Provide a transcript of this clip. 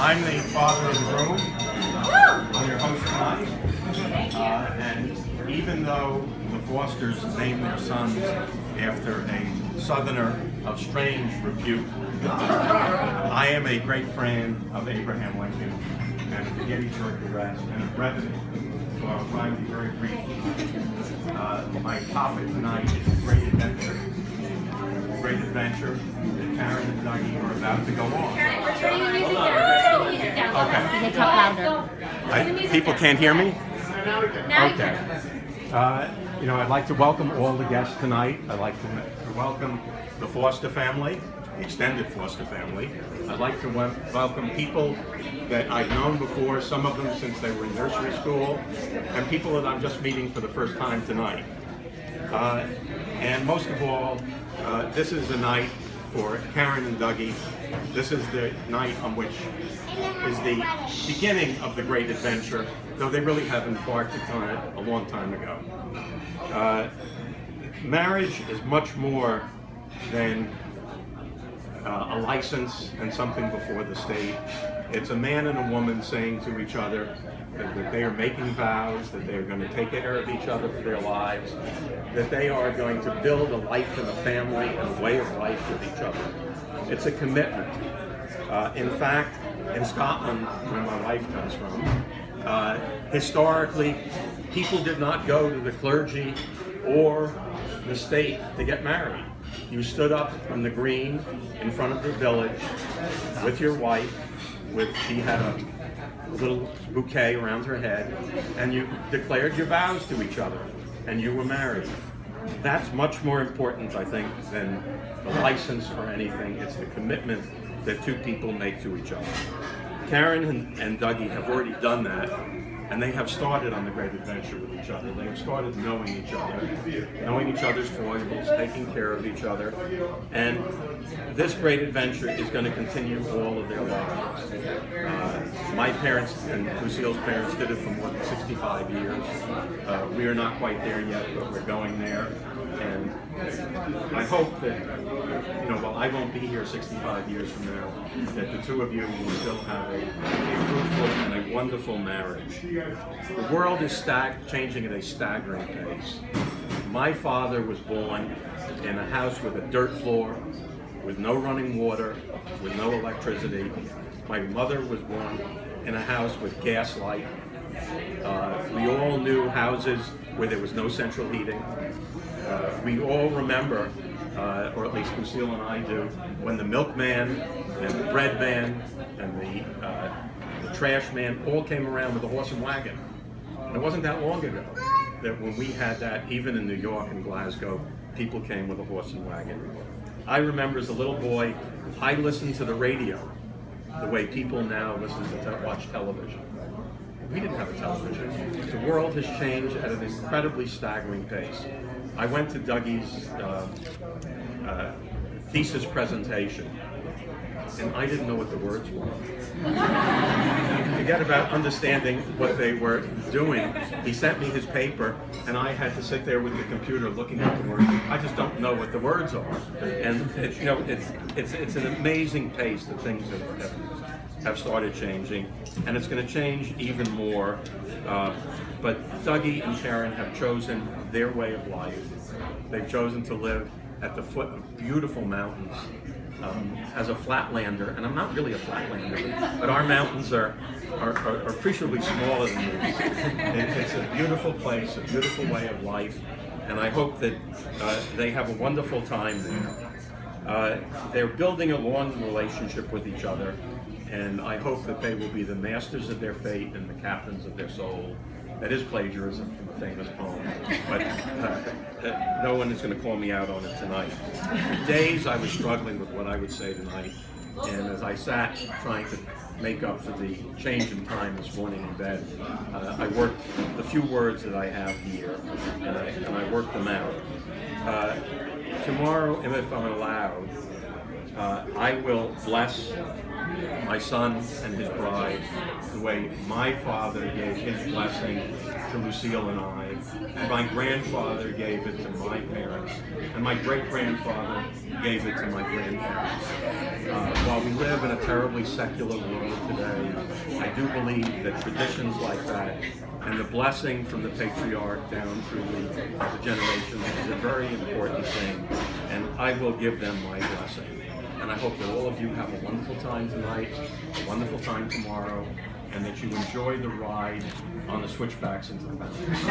I'm the father of the groom. I'm your host tonight. And even though the Fosters named their sons after a Southerner of strange repute, I am a great fan of Abraham Lincoln and the Gettysburg Address and of brevity. So I'll try and be very brief. My topic tonight is a great adventure. Great adventure that Karen and Dougie are about to go on. Karen, we're turning the music down. Okay. You can talk louder. People can't hear me? Now you Okay. can. I'd like to welcome all the guests tonight. I'd like to welcome the Foster family, the extended Foster family. I'd like to welcome people that I've known before, some of them since they were in nursery school, and people that I'm just meeting for the first time tonight. And most of all, this is the night for Karen and Dougie. This is the night on which is the beginning of the great adventure, though they really have embarked on it a long time ago. Marriage is much more than a license and something before the state. It's a man and a woman saying to each other that they are making vows, that they are going to take care of each other for their lives, that they are going to build a life and a family and a way of life with each other. It's a commitment. In fact, in Scotland, where my wife comes from, historically, people did not go to the clergy or the state to get married. You stood up on the green in front of the village with your wife, she had a little bouquet around her head, and you declared your vows to each other, and you were married. That's much more important, I think, than the license or anything. It's the commitment that two people make to each other. Karen and Dougie have already done that, and they have started on the great adventure with each other. They have started knowing each other's foibles, taking care of each other, and this great adventure is going to continue all of their lives. My parents and Lucille's parents did it for more than 65 years. We are not quite there yet, but we're going there. And I hope that, while I won't be here 65 years from now, that the two of you will still have a fruitful and a wonderful marriage. The world is changing at a staggering pace. My father was born in a house with a dirt floor, with no running water, with no electricity. My mother was born in a house with gas light. We all knew houses where there was no central heating. We all remember, or at least Lucille and I do, when the milkman and the bread man and the trash man all came around with a horse and wagon. And it wasn't that long ago that when we had that, even in New York and Glasgow, people came with a horse and wagon. I remember as a little boy, I listened to the radio the way people now listen to watch television. We didn't have a television. The world has changed at an incredibly staggering pace. I went to Dougie's thesis presentation, and I didn't know what the words were. Forget about understanding what they were doing. He sent me his paper, and I had to sit there with the computer looking at the words. I just don't know what the words are. And it's an amazing pace that things have started changing, and it's going to change even more. But Dougie and Karen have chosen their way of life. They've chosen to live at the foot of beautiful mountains. As a flatlander, and I'm not really a flatlander, but our mountains are appreciably smaller than these. It's a beautiful place, a beautiful way of life, and I hope that they have a wonderful time there. They're building a long relationship with each other, and I hope that they will be the masters of their fate and the captains of their soul. That is plagiarism from a famous poem, but no one is going to call me out on it tonight. For days I was struggling with what I would say tonight, and as I sat trying to make up for the change in time this morning in bed, I worked the few words that I have here, and I worked them out. Tomorrow, if I'm allowed, I will bless my son and his bride the way my father gave his blessing to Lucille and I, and my grandfather gave it to my parents, and my great-grandfather gave it to my grandparents. While we live in a terribly secular world today, I do believe that traditions like that and the blessing from the patriarch down through the generations is a very important thing, and I will give them my blessing. And I hope that all of you have a wonderful time tonight, a wonderful time tomorrow, and that you enjoy the ride on the switchbacks into the mountains.